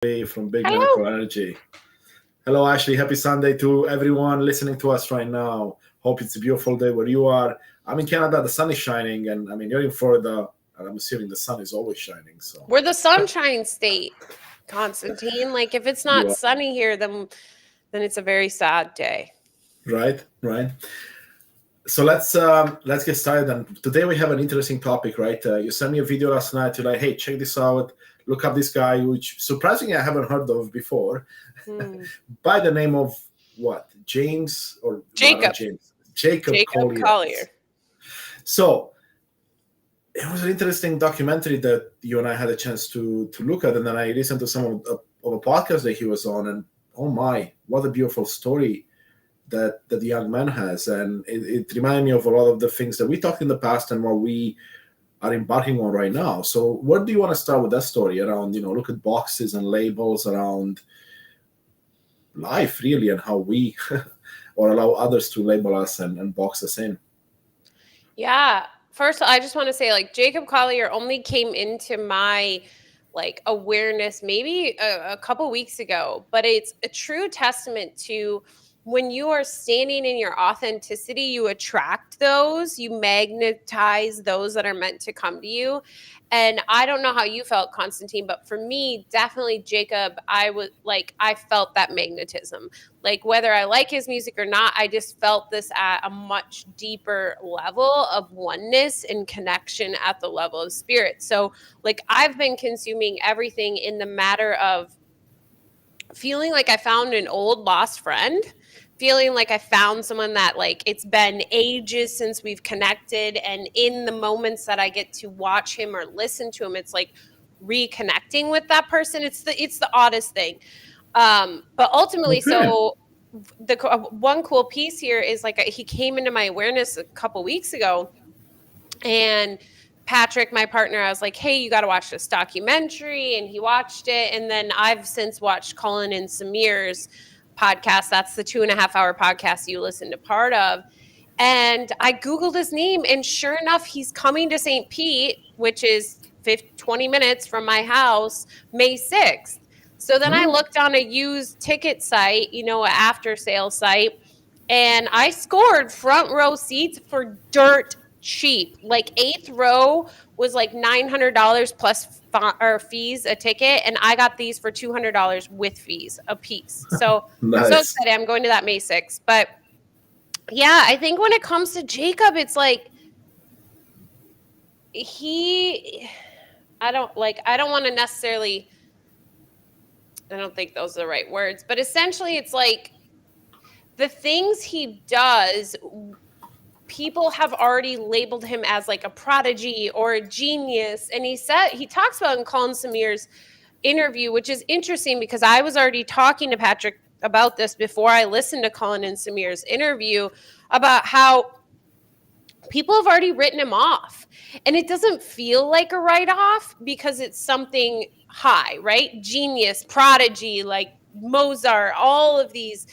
from Big Medical Hello. Energy. Hello, Ashley. Happy Sunday to everyone listening to us right now. Hope it's a beautiful day where you are. I'm in Canada. The sun is shining, and I mean you're in Florida, and I'm assuming the sun is always shining. So We're the sunshine state, Constantine. Like if it's you not are sunny here, then it's a very sad day. right, right. So let's get started. And today we have an interesting topic, right? You sent me a video last night. You're like, hey, check this out. Look up this guy, which surprisingly I haven't heard of before, Hmm. by the name of what? James or well, not Jacob. James. Jacob Jacob Collier. Collier. So it was an interesting documentary that you and I had a chance to look at, and then I listened to some of a podcast that he was on, and oh my, what a beautiful story that the young man has, and it reminded me of a lot of the things that we talked in the past and what we are embarking on right now. So, where do you want to start with that story around? Look at boxes and labels around life, really, and how we or allow others to label us and box us in. Yeah. First, I just want to say, like, Jacob Collier only came into my like awareness maybe a couple weeks ago, but it's a true testament to when you are standing in your authenticity, you attract those, you magnetize those that are meant to come to you. And I don't know how you felt, Constantine, but for me, definitely Jacob, I felt that magnetism. Like whether I like his music or not, I just felt this at a much deeper level of oneness and connection at the level of spirit. So like I've been consuming everything in the matter of feeling like I found an old lost friend, feeling like I found someone that like it's been ages since we've connected, and in the moments that I get to watch him or listen to him, it's like reconnecting with that person. It's the oddest thing. But ultimately, Okay. so the one cool piece here is like he came into my awareness a couple weeks ago, and Patrick, my partner, I was like, hey, you got to watch this documentary. And he watched it. And then I've since watched Colin and Samir's podcast. That's the 2.5 hour podcast you listened to part of. And I Googled his name. And sure enough, he's coming to St. Pete, which is 20 minutes from my house, May 6th. So then I Oh, looked on a used ticket site, an after sale site, and I scored front row seats for dirt cheap. Like eighth row was like $900 plus or fees a ticket, and I got these for $200 with fees a piece. So nice. excited! I'm going to that May 6th. But yeah, I think when it comes to Jacob, it's like I don't want to necessarily. I don't think those are the right words, but essentially, it's like the things he does, people have already labeled him as like a prodigy or a genius. And he talks about in Colin Samir's interview, which is interesting because I was already talking to Patrick about this before I listened to Colin and Samir's interview, about how people have already written him off. And it doesn't feel like a write-off because it's something high, right? Genius, prodigy, like Mozart, all of these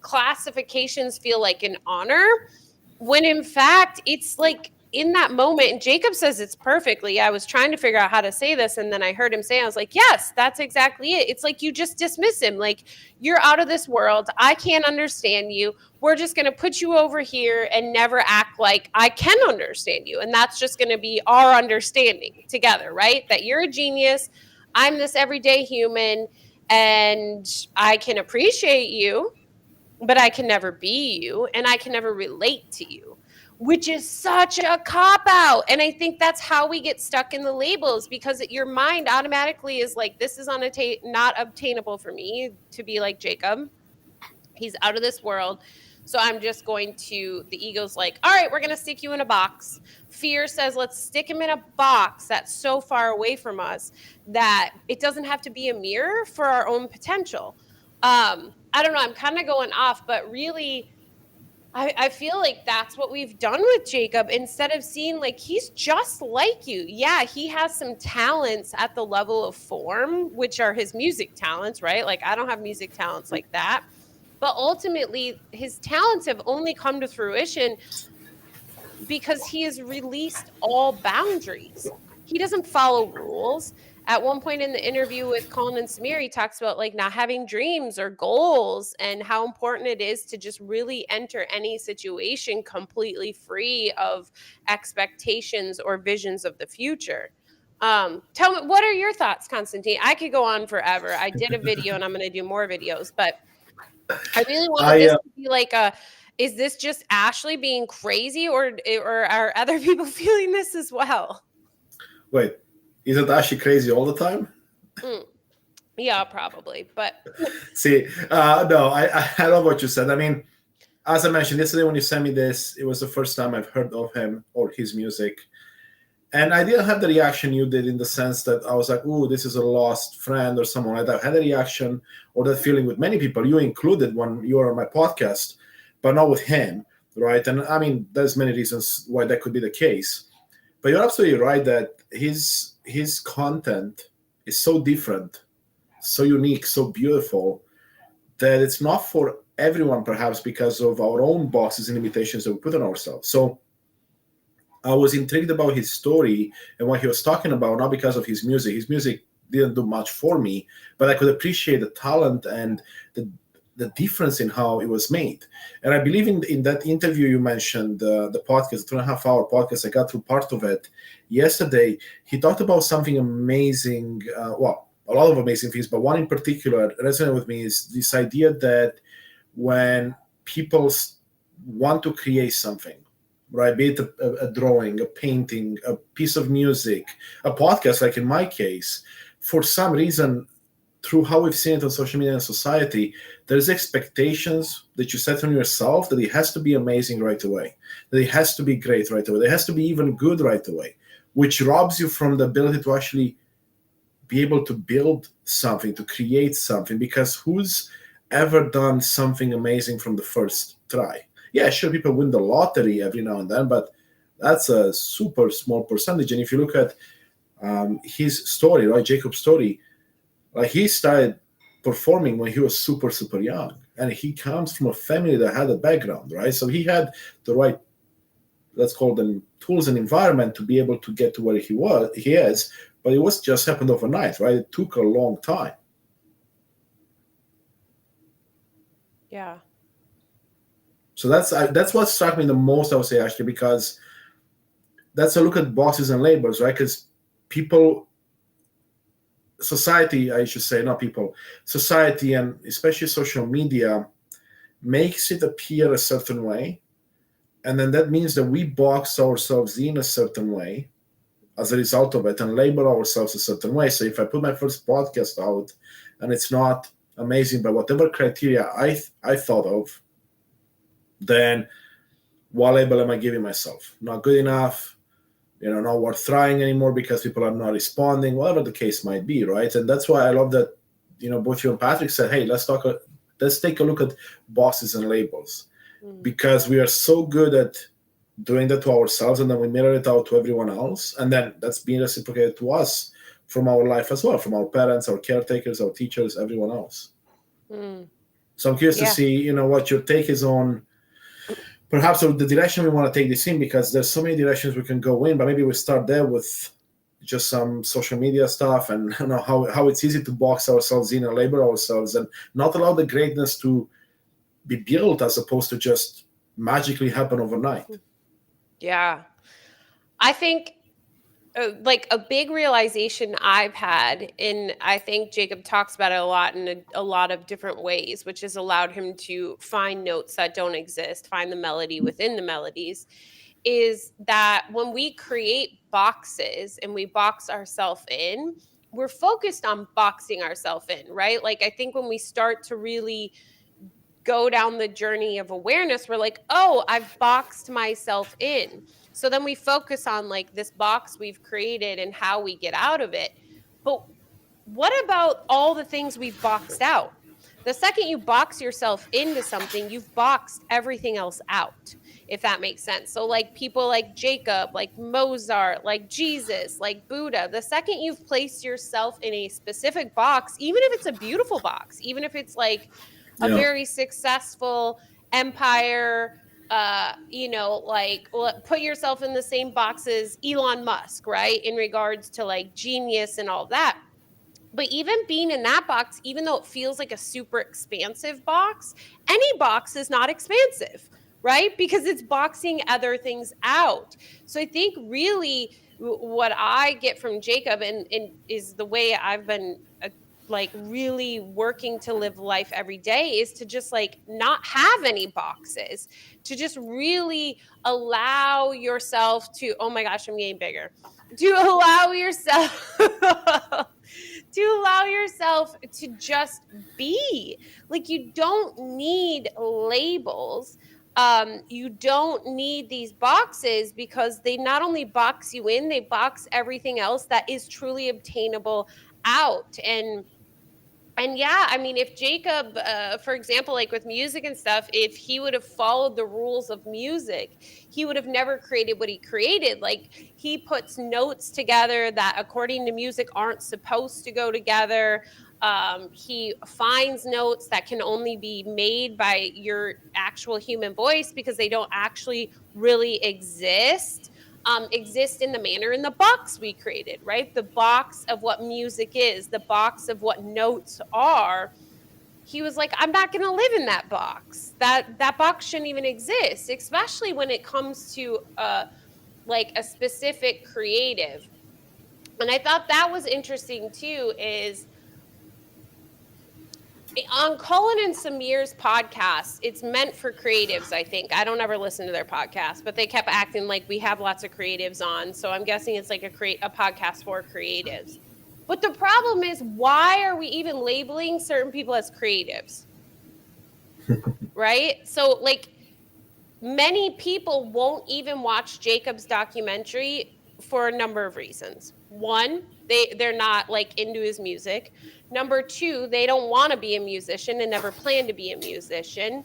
classifications feel like an honor, when in fact it's like in that moment, and Jacob says it's perfectly. I was trying to figure out how to say this, and then I heard him say, I was like, yes, that's exactly it. It's like you just dismiss him, like you're out of this world, I can't understand you, we're just going to put you over here and never act like I can understand you, and that's just going to be our understanding together, right? That you're a genius, I'm this everyday human, and I can appreciate you, but I can never be you, and I can never relate to you, which is such a cop out. And I think that's how we get stuck in the labels, because your mind automatically is like, this is not obtainable for me to be like Jacob. He's out of this world. So I'm just going to, the ego's like, all right, we're going to stick you in a box. Fear says, let's stick him in a box that's so far away from us that it doesn't have to be a mirror for our own potential. I don't know, I'm kind of going off, but really, I feel like that's what we've done with Jacob. Instead of seeing like he's just like you. Yeah, he has some talents at the level of form, which are his music talents, right? Like I don't have music talents like that. But ultimately, his talents have only come to fruition because he has released all boundaries. He doesn't follow rules. at one point in the interview with Colin and Samir, he talks about like not having dreams or goals and how important it is to just really enter any situation completely free of expectations or visions of the future. Tell me, what are your thoughts, Constantine? I could go on forever. I did a video and I'm going to do more videos, but I really wanted I this to be like a, is this just Ashley being crazy or are other people feeling this as well? wait, isn't Ashley crazy all the time? Yeah, probably. But See, no, I love what you said. I mean, as I mentioned yesterday when you sent me this, it was the first time I've heard of him or his music. And I didn't have the reaction you did in the sense that I was like, "Ooh, this is a lost friend" or someone like that. I had a reaction or that feeling with many people, you included when you were on my podcast, but not with him, right? And I mean, there's many reasons why that could be the case. But you're absolutely right that his content is so different, so unique, so beautiful that it's not for everyone, perhaps because of our own boxes and limitations that we put on ourselves. So I was intrigued about his story and what he was talking about, not because of his music. His music didn't do much for me, but I could appreciate the talent and the difference in how it was made. And I believe in that interview you mentioned, the podcast, the 2.5 hour podcast, I got through part of it yesterday. He talked about something amazing, well, a lot of amazing things, but one in particular resonated with me is this idea that when people want to create something, right, be it a drawing, a painting, a piece of music, a podcast, like in my case, for some reason, through how we've seen it on social media and society, there's expectations that you set on yourself that it has to be amazing right away, that it has to be great right away, that it has to be even good right away, which robs you from the ability to actually be able to build something, to create something, because who's ever done something amazing from the first try? Yeah, sure, people win the lottery every now and then, but that's a super small percentage. And if you look at his story, right, Jacob's story, like he started performing when he was super, super young. And he comes from a family that had a background, right? So he had the right, let's call them tools and environment to be able to get to where he is, but it was just happened overnight, right? It took a long time. yeah. So that's what struck me the most, I would say, actually, because that's a look at bosses and labels, right? Because people, society, I should say, not people, society, and especially social media makes it appear a certain way. And then that means that we box ourselves in a certain way as a result of it and label ourselves a certain way. So if I put my first podcast out and it's not amazing by whatever criteria I thought of, then what label am I giving myself? Not good enough, not worth trying anymore because people are not responding, whatever the case might be, right? And that's why I love that, both you and Patrick said, hey, let's take a look at bosses and labels, because we are so good at doing that to ourselves, and then we mirror it out to everyone else, and then that's being reciprocated to us from our life as well, from our parents, our caretakers, our teachers, everyone else. So I'm curious to see, what your take is on perhaps the direction we want to take this in, because there's so many directions we can go in, but maybe we start there with just some social media stuff and how it's easy to box ourselves in and label ourselves and not allow the greatness to be built as opposed to just magically happen overnight. Yeah. I think like a big realization I've had, and I think Jacob talks about it a lot in a lot of different ways, which has allowed him to find notes that don't exist, find the melody within the melodies, is that when we create boxes and we box ourselves in, we're focused on boxing ourselves in, right? Like I think when we start to really go down the journey of awareness, we're like, oh, I've boxed myself in. So then we focus on like this box we've created and how we get out of it. But what about all the things we've boxed out? The second you box yourself into something, you've boxed everything else out, if that makes sense. So like people like Jacob, like Mozart, like Jesus, like Buddha, the second you've placed yourself in a specific box, even if it's a beautiful box, even if it's like a very successful empire, like put yourself in the same box as Elon Musk, right? In regards to like genius and all that. But even being in that box, even though it feels like a super expansive box, any box is not expansive, right? Because it's boxing other things out. So I think really what I get from Jacob and is the way I've been like really working to live life every day is to just like not have any boxes, to just really allow yourself to, oh my gosh, I'm getting bigger, to allow yourself to allow yourself to just be. Like, you don't need labels. You don't need these boxes, because they not only box you in, they box everything else that is truly obtainable out. And yeah, I mean, if Jacob, for example, like with music and stuff, if he would have followed the rules of music, he would have never created what he created. Like, he puts notes together that, according to music, aren't supposed to go together. He finds notes that can only be made by your actual human voice, because they don't actually really exist in the manner in the box we created, right? The box of what music is, the box of what notes are. He was like, I'm not going to live in that box. That box shouldn't even exist, especially when it comes to like a specific creative. And I thought that was interesting too, is on Colin and Samir's podcast, it's meant for creatives, I think. I don't ever listen to their podcast, but they kept acting like we have lots of creatives on. So I'm guessing it's like a podcast for creatives. But the problem is, why are we even labeling certain people as creatives? Right? So like, many people won't even watch Jacob's documentary for a number of reasons. One, they're not like into his music. Number two, they don't want to be a musician and never plan to be a musician.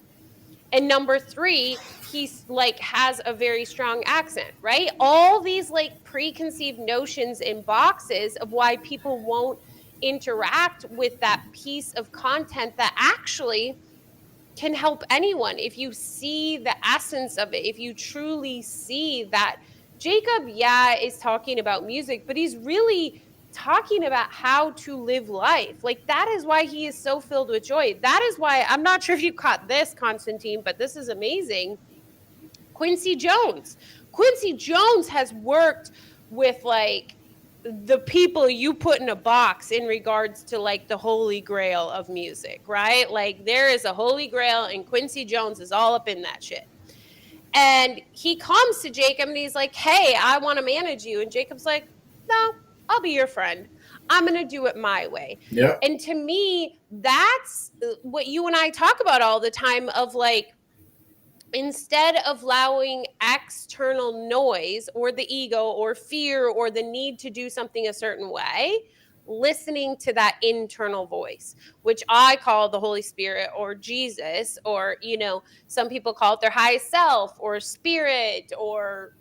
And number three, he's like has a very strong accent, right? All these like preconceived notions in boxes of why people won't interact with that piece of content that actually can help anyone. If you see the essence of it, if you truly see that Jacob, yeah, is talking about music, but he's really talking about how to live life. Like, that is why he is so filled with joy. That is why, I'm not sure if you caught this, Constantine, but this is amazing. Quincy Jones has worked with like the people you put in a box in regards to like the holy grail of music, right? Like, there is a holy grail and Quincy Jones is all up in that shit. And he comes to Jacob and he's like, hey, I want to manage you. And Jacob's like, no, I'll be your friend. I'm going to do it my way. Yeah. And to me, that's what you and I talk about all the time, of like, instead of allowing external noise or the ego or fear or the need to do something a certain way, listening to that internal voice, which I call the Holy Spirit or Jesus, or, some people call it their highest self or spirit or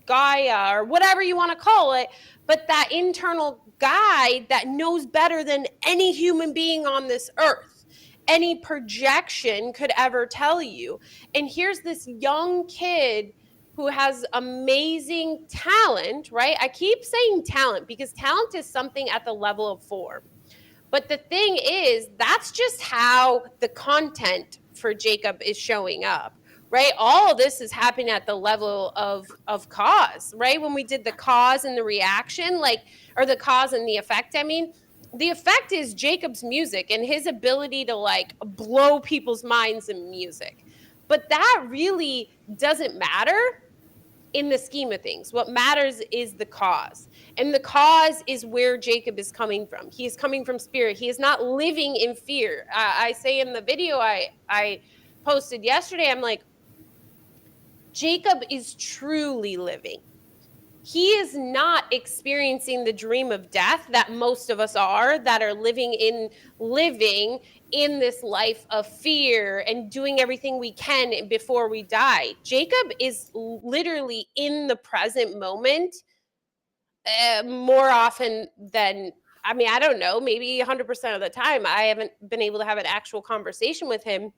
Gaia or whatever you want to call it. But that internal guide that knows better than any human being on this earth, any projection could ever tell you. And here's this young kid who has amazing talent, right? I keep saying talent because talent is something at the level of form. But the thing is, that's just how the content for Jacob is showing up, right? All of this is happening at the level of cause, right? When we did the cause and the reaction, or the cause and the effect, I mean, the effect is Jacob's music and his ability to like blow people's minds in music. But that really doesn't matter in the scheme of things. What matters is the cause. And the cause is where Jacob is coming from. He is coming from spirit. He is not living in fear. I say in the video I posted yesterday, I'm like, Jacob is truly living. He is not experiencing the dream of death that most of us are, that are living in this life of fear and doing everything we can before we die. Jacob is literally in the present moment more often than, I mean, I don't know, maybe 100% of the time. I haven't been able to have an actual conversation with him,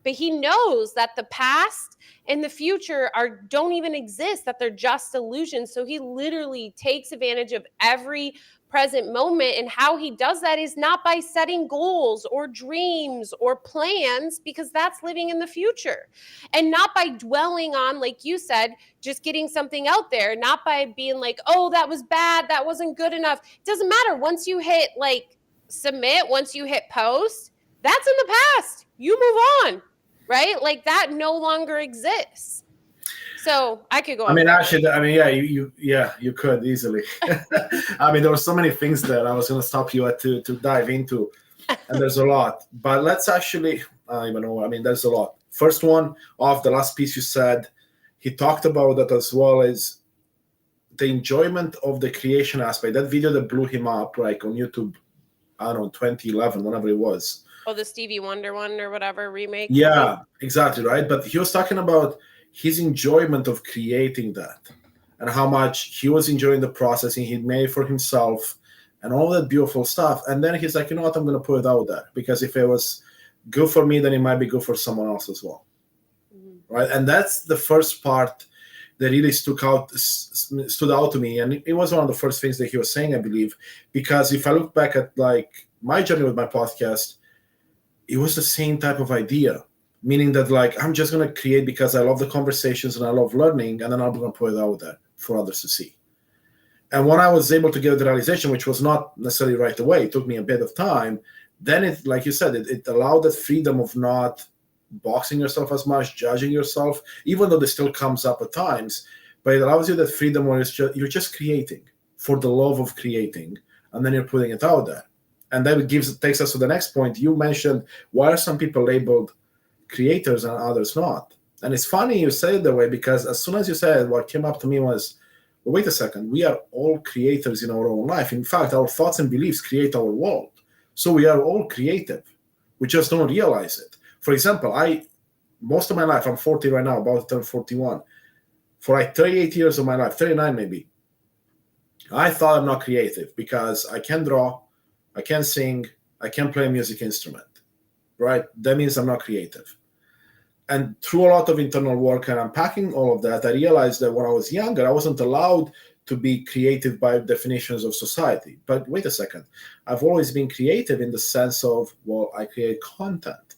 but he knows that the past and the future don't even exist, that they're just illusions. So he literally takes advantage of every present moment. And how he does that is not by setting goals or dreams or plans, because that's living in the future, and not by dwelling on, like you said, just getting something out there, not by being like, oh, that was bad, that wasn't good enough. It doesn't matter. Once you hit like submit, once you hit post, that's in the past. You move on, right? Like that no longer exists. So I could go on. I mean, forever. actually, I mean, you could easily. I mean, there were so many things that I was going to stop you at to dive into, and there's a lot. But let's actually, I don't even know. I mean, there's a lot. First one off, the last piece you said, he talked about that as well as the enjoyment of the creation aspect. That video that blew him up, like on YouTube, I don't know, 2011, whenever it was. Oh, the Stevie Wonder one or whatever remake. Yeah, exactly, right? But he was talking about his enjoyment of creating that and how much he was enjoying the process and he made for himself and all that beautiful stuff. And then he's like, you know what, I'm going to put it out there, because if it was good for me, then it might be good for someone else as well. Mm-hmm. Right? And that's the first part that really stood out to me. And it was one of the first things that he was saying, I believe, because if I look back at like my journey with my podcast, it was the same type of idea, meaning that like I'm just going to create because I love the conversations and I love learning, and then I'm going to put it out there for others to see. And when I was able to get the realization, which was not necessarily right away, it took me a bit of time, then it, like you said, it allowed that freedom of not boxing yourself as much, judging yourself, even though this still comes up at times, but it allows you that freedom where you're just creating for the love of creating, and then you're putting it out there. And that takes us to the next point. You mentioned, why are some people labeled creators and others not? And it's funny you say it that way, because as soon as you said it, what came up to me was, well, wait a second, we are all creators in our own life. In fact, our thoughts and beliefs create our world. So we are all creative. We just don't realize it. For example, most of my life, I'm 40 right now, about to turn 41. For like 38 years of my life, 39 maybe, I thought I'm not creative because I can't draw, I can't sing, I can't play a music instrument, right? That means I'm not creative. And through a lot of internal work and unpacking all of that, I realized that when I was younger, I wasn't allowed to be creative by definitions of society. But wait a second, I've always been creative in the sense of, well, I create content.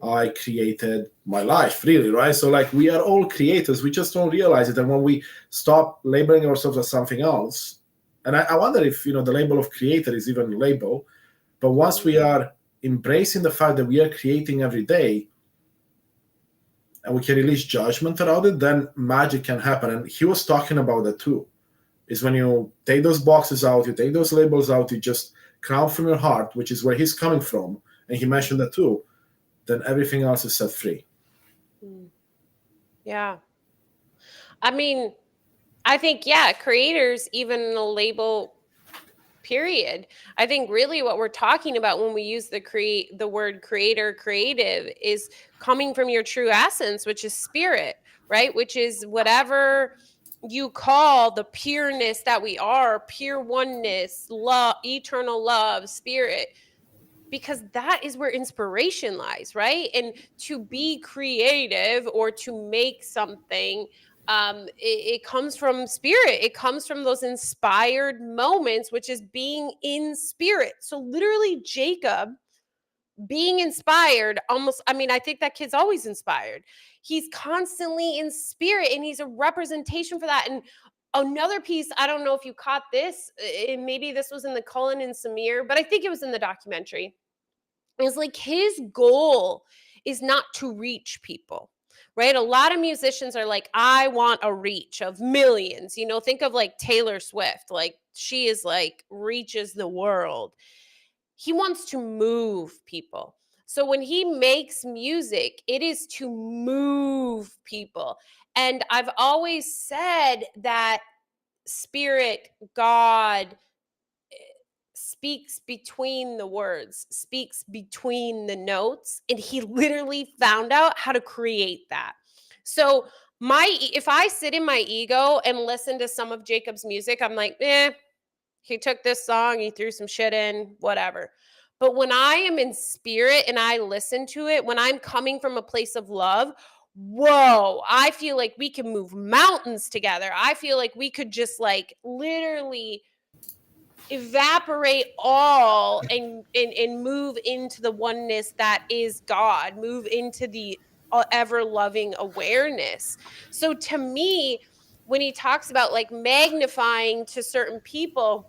I created my life, really, right? So like we are all creators, we just don't realize it. And when we stop labeling ourselves as something else, and I wonder if, the label of creator is even a label, but once we are embracing the fact that we are creating every day and we can release judgment around it, then magic can happen. And he was talking about that too, is when you take those boxes out, you take those labels out, you just crown from your heart, which is where he's coming from. And he mentioned that too. Then everything else is set free. Yeah. I mean, I think, creators, even in the label period. I think really what we're talking about when we use the word creator, creative, is coming from your true essence, which is spirit, right? Which is whatever you call the pureness that we are, pure oneness, love, eternal love, spirit. Because that is where inspiration lies, right? And to be creative or to make something, it comes from spirit. It comes from those inspired moments, which is being in spirit. So literally Jacob being inspired I think that kid's always inspired. He's constantly in spirit, and he's a representation for that. And another piece, I don't know if you caught this, and maybe this was in the Cullen and Samir, but I think it was in the documentary. Is like his goal is not to reach people, right? A lot of musicians are like, I want a reach of millions. Think of like Taylor Swift, like she is like reaches the world. He wants to move people. So when he makes music, it is to move people. And I've always said that spirit, God, speaks between the words, speaks between the notes, and he literally found out how to create that. So if I sit in my ego and listen to some of Jacob's music, I'm like, he took this song, he threw some shit in, whatever. But when I am in spirit and I listen to it, when I'm coming from a place of love, whoa, I feel like we can move mountains together. I feel like we could just like literally evaporate all and move into the oneness that is God, move into the ever loving awareness. So to me, when he talks about like magnifying to certain people,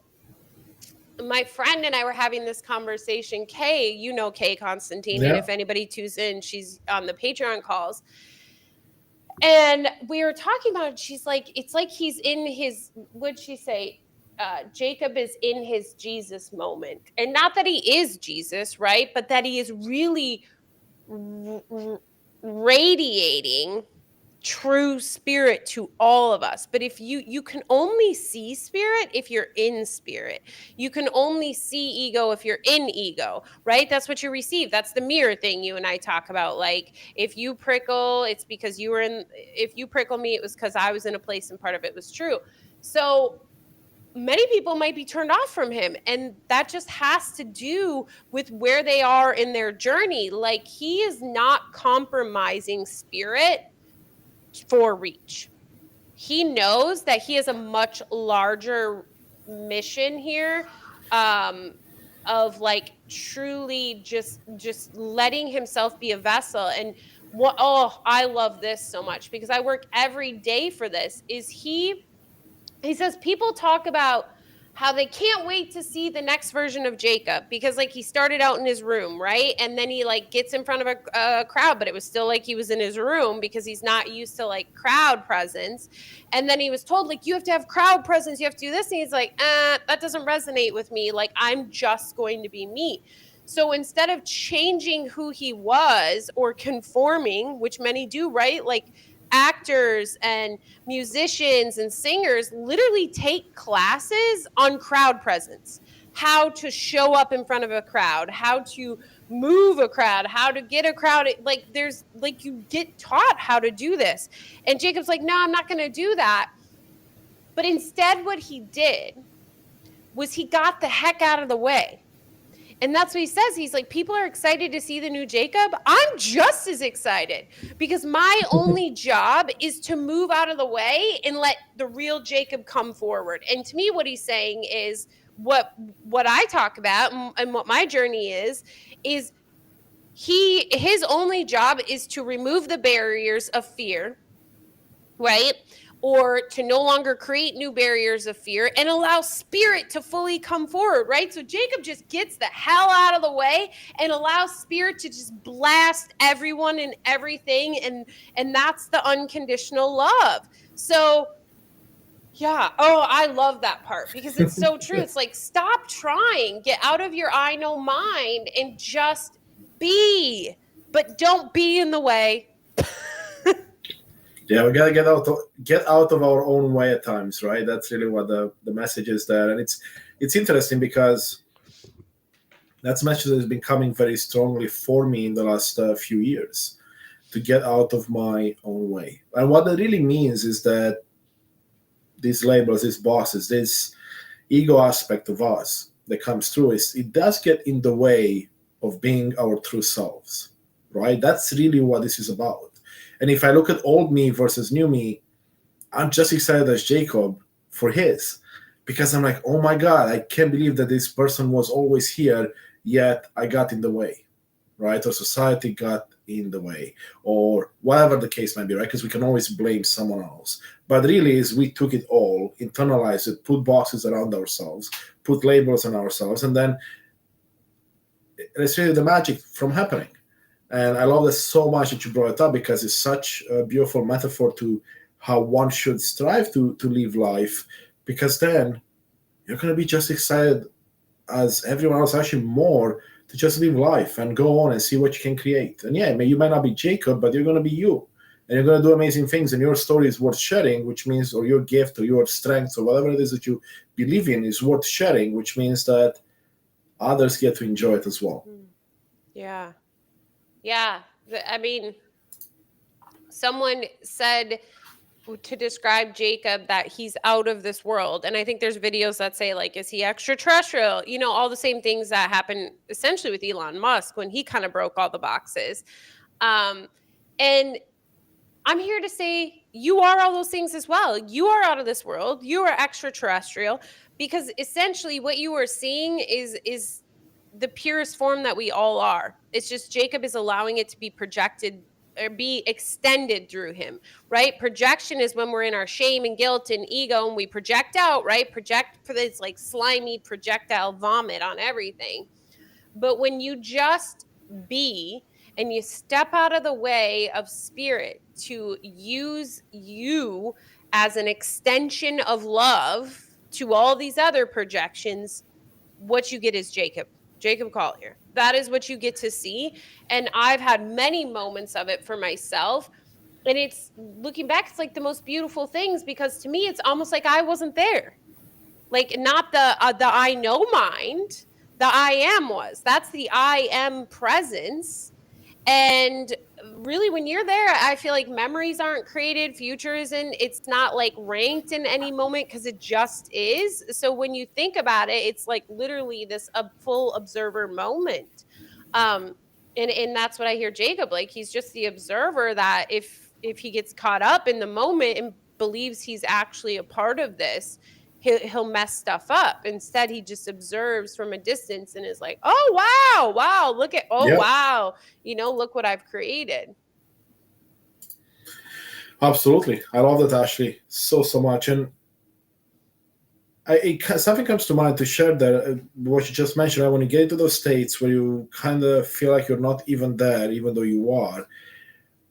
my friend and I were having this conversation. Kay, you know Kay Constantine, and Yeah. if anybody tunes in, she's on the Patreon calls. And we were talking about it. She's like, it's like he's in his, what'd she say? Jacob is in his Jesus moment. And not that he is Jesus, right? But that he is really radiating true spirit to all of us. But if you can only see spirit if you're in spirit. You can only see ego if you're in ego, right? That's what you receive. That's the mirror thing you and I talk about. Like if you prickle, it's because you were in, if you prickle me, it was because I was in a place and part of it was true. So many people might be turned off from him, and that just has to do with where they are in their journey. Like he is not compromising spirit for reach. He knows that he has a much larger mission here, of like truly just letting himself be a vessel. And what, oh, I love this so much because I work every day for this, is he says people talk about how they can't wait to see the next version of Jacob because like he started out in his room, right? And then he like gets in front of a crowd, but it was still like he was in his room because he's not used to like crowd presence. And then he was told like, you have to have crowd presence, you have to do this. And he's like, that doesn't resonate with me. Like I'm just going to be me. So instead of changing who he was or conforming, which many do, right? Like actors and musicians and singers literally take classes on crowd presence, how to show up in front of a crowd, how to move a crowd, how to get a crowd. Like there's like you get taught how to do this. And Jacob's like, no, I'm not going to do that. But instead what he did was he got the heck out of the way. And that's what he says. He's like, people are excited to see the new Jacob. I'm just as excited because my only job is to move out of the way and let the real Jacob come forward. And to me, what he's saying is what I talk about and what my journey is his only job is to remove the barriers of fear, right? Or to no longer create new barriers of fear and allow spirit to fully come forward, right? So Jacob just gets the hell out of the way and allows spirit to just blast everyone and everything. And that's the unconditional love. So yeah. Oh, I love that part because it's so true. It's like, stop trying, get out of your I know mind and just be, but don't be in the way. Yeah, we gotta get out of our own way at times, right? That's really what the message is there, and it's interesting because that's a message that has been coming very strongly for me in the last few years, to get out of my own way. And what that really means is that these labels, these bosses, this ego aspect of us that comes through, is it does get in the way of being our true selves, right? That's really what this is about. And if I look at old me versus new me, I'm just excited as Jacob for his, because I'm like, oh my God, I can't believe that this person was always here, yet I got in the way, right? Or society got in the way, or whatever the case might be, right? Because we can always blame someone else. But really is we took it all, internalized it, put boxes around ourselves, put labels on ourselves, and then it's really the magic from happening. And I love this so much that you brought it up because it's such a beautiful metaphor to how one should strive to live life, because then you're going to be just excited as everyone else, actually more, to just live life and go on and see what you can create. And yeah, you might not be Jacob, but you're going to be you. And you're going to do amazing things. And your story is worth sharing, which means, or your gift or your strength or whatever it is that you believe in is worth sharing, which means that others get to enjoy it as well. Yeah. Yeah. I mean, someone said to describe Jacob that he's out of this world. And I think there's videos that say, like, is he extraterrestrial? You know, all the same things that happened essentially with Elon Musk when he kind of broke all the boxes. And I'm here to say you are all those things as well. You are out of this world. You are extraterrestrial, because essentially what you are seeing is the purest form that we all are. It's just Jacob is allowing it to be projected or be extended through him, right? Projection is when we're in our shame and guilt and ego and we project out, right? Project for this like slimy projectile vomit on everything. But when you just be and you step out of the way of spirit to use you as an extension of love to all these other projections, what you get is Jacob Collier. That is what you get to see. And I've had many moments of it for myself. And it's looking back, it's like the most beautiful things, because to me, it's almost like I wasn't there. Like, not the I know mind, the I am was. That's the I am presence. And really, when you're there, I feel like memories aren't created, future isn't, it's not like ranked in any moment, because it just is. So when you think about it, it's like literally this full observer moment. And that's what I hear Jacob, like, he's just the observer that if he gets caught up in the moment and believes he's actually a part of this, he'll mess stuff up. Instead, he just observes from a distance and is like, oh, wow, look at, wow, you know, look what I've created. Absolutely. I love that, Ashley, so much. And something comes to mind to share there, what you just mentioned, right? When you get into those states where you kind of feel like you're not even there, even though you are,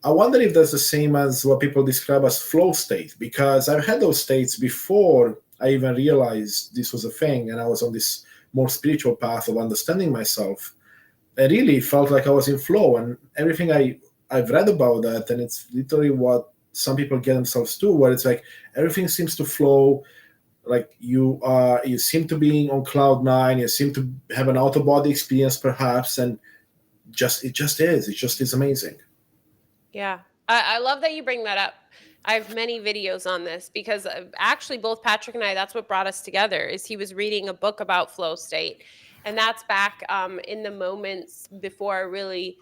I wonder if that's the same as what people describe as flow state, because I've had those states before I even realized this was a thing, and I was on this more spiritual path of understanding myself. I really felt like I was in flow, and everything I've read about that, and it's literally what some people get themselves to, where it's like everything seems to flow, like you seem to be on cloud nine, you seem to have an out of body experience perhaps, and it just is amazing. Yeah, I love that you bring that up. I have many videos on this, because actually both Patrick and I, that's what brought us together, is he was reading a book about flow state. And that's back in the moments before I really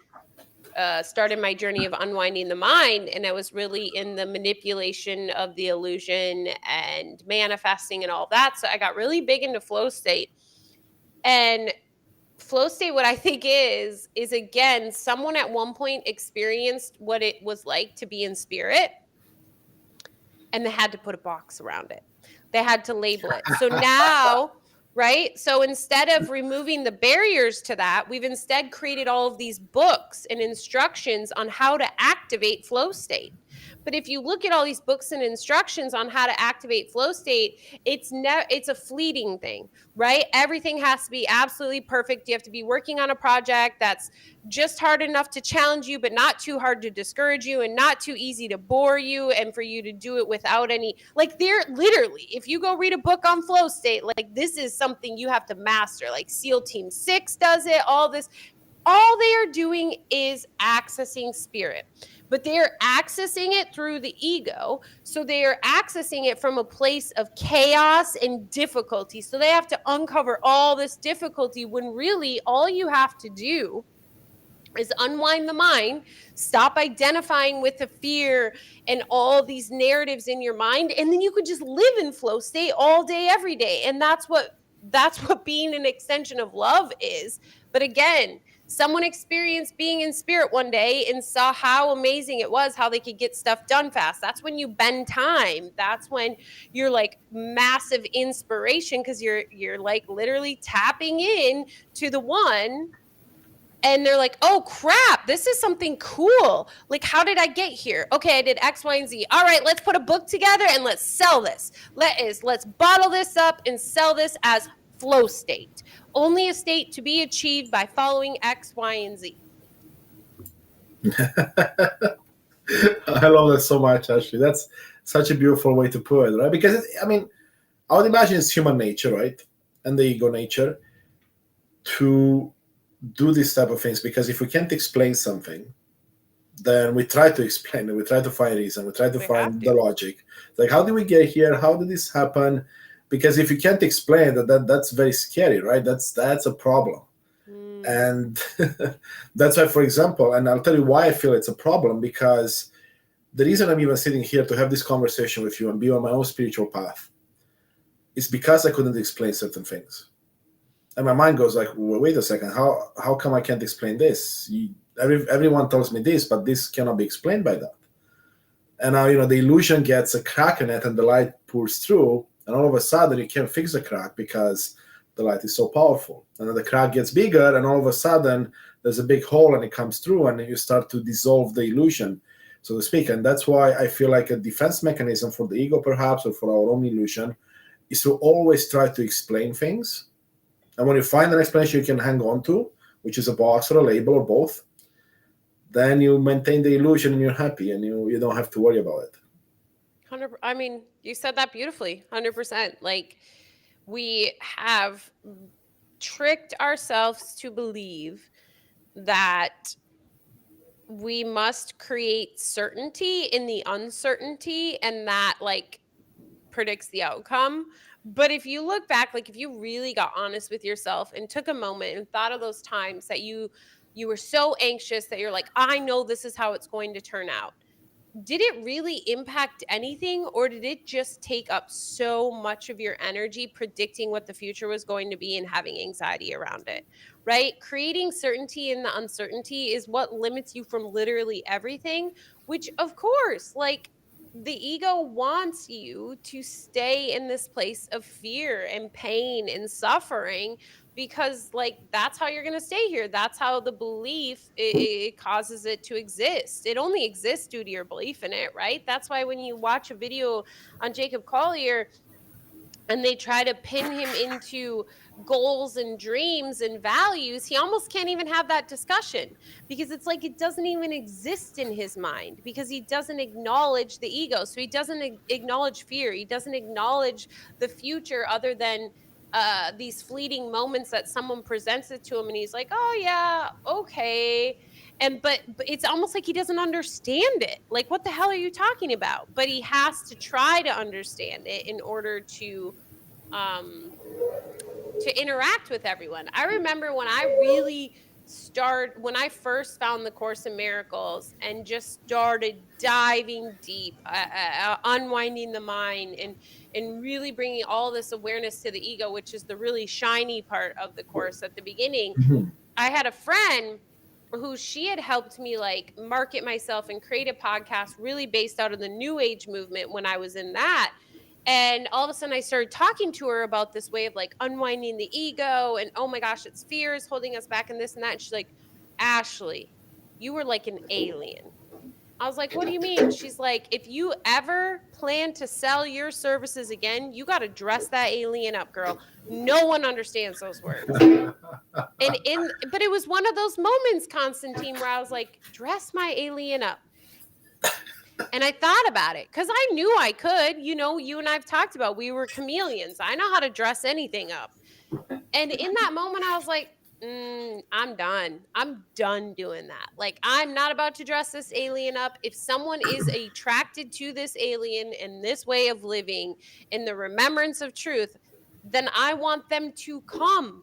started my journey of unwinding the mind. And I was really in the manipulation of the illusion and manifesting and all that. So I got really big into flow state. And flow state, what I think is again, someone at one point experienced what it was like to be in spirit, and they had to put a box around it. They had to label it. So now, right? So instead of removing the barriers to that, we've instead created all of these books and instructions on how to activate flow state. But if you look at all these books and instructions on how to activate flow state, it's a fleeting thing, right? Everything has to be absolutely perfect. You have to be working on a project that's just hard enough to challenge you, but not too hard to discourage you, and not too easy to bore you, and for you to do it without any, like, they're literally, if you go read a book on flow state, like, this is something you have to master. Like SEAL Team 6 does it, all this. All they are doing is accessing spirit, but they are accessing it through the ego. So they are accessing it from a place of chaos and difficulty. So they have to uncover all this difficulty, when really all you have to do is unwind the mind, stop identifying with the fear and all these narratives in your mind, and then you could just live in flow state all day, every day. And that's what being an extension of love is. But again, someone experienced being in spirit one day and saw how amazing it was, how they could get stuff done fast. That's when you bend time. That's when you're like massive inspiration, because you're like literally tapping in to the one. And they're like, oh crap, this is something cool. Like, how did I get here? Okay, I did X, Y, and Z. All right, let's put a book together and let's sell this. Let's bottle this up and sell this as flow state. Only a state to be achieved by following X, Y, and Z. I love that so much, Ashley. That's such a beautiful way to put it, right? Because, I would imagine it's human nature, right? And the ego nature to do this type of things, because if we can't explain something, then we try to explain it. We try to find reason. We try to We have find the to. logic. Like, how did we get here? How did this happen? Because if you can't explain that's very scary, right? That's a problem. Mm. And that's why, for example, and I'll tell you why I feel it's a problem, because the reason I'm even sitting here to have this conversation with you and be on my own spiritual path is because I couldn't explain certain things. And my mind goes like, wait a second, how come I can't explain this? Everyone tells me this, but this cannot be explained by that. And now, the illusion gets a crack in it and the light pours through, and all of a sudden you can't fix the crack because the light is so powerful. And then the crack gets bigger, and all of a sudden there's a big hole and it comes through, and you start to dissolve the illusion, so to speak. And that's why I feel like a defense mechanism for the ego, perhaps, or for our own illusion, is to always try to explain things. And when you find an explanation you can hang on to, which is a box or a label or both, then you maintain the illusion and you're happy, and you don't have to worry about it. 100. I mean, you said that beautifully. 100%. Like, we have tricked ourselves to believe that we must create certainty in the uncertainty, and that like predicts the outcome. But if you look back, like if you really got honest with yourself and took a moment and thought of those times that you were so anxious that you're like, I know this is how it's going to turn out, did it really impact anything, or did it just take up so much of your energy predicting what the future was going to be and having anxiety around it? Right? Creating certainty in the uncertainty is what limits you from literally everything, which of course, like, the ego wants you to stay in this place of fear and pain and suffering, because like that's how you're going to stay here. That's how the belief it causes it to exist. It only exists due to your belief in it, right? That's why when you watch a video on Jacob Collier and they try to pin him into goals and dreams and values, he almost can't even have that discussion, because it's like it doesn't even exist in his mind, because he doesn't acknowledge the ego. So he doesn't acknowledge fear. He doesn't acknowledge the future, other than these fleeting moments that someone presents it to him and he's like, oh yeah, okay. And but it's almost like he doesn't understand it. Like, what the hell are you talking about? But he has to try to understand it in order um to interact with everyone. I remember when I first found the Course in Miracles and just started diving deep, unwinding the mind, and really bringing all this awareness to the ego, which is the really shiny part of the Course at the beginning. Mhm. I had a friend who she had helped me like market myself and create a podcast really based out of the New Age movement when I was in that. And all of a sudden I started talking to her about this way of like unwinding the ego, and oh my gosh, it's fears holding us back and this and that. And she's like, Ashley, you were like an alien. I was like, what do you mean? She's like, if you ever plan to sell your services again, you got to dress that alien up, girl. No one understands those words. But it was one of those moments, Constantine, where I was like, dress my alien up. And I thought about it because I knew I could. You know, you and I've talked about, we were chameleons. I know how to dress anything up. And in that moment, I was like, I'm done. I'm done doing that. Like, I'm not about to dress this alien up. If someone is attracted to this alien and this way of living in the remembrance of truth, then I want them to come.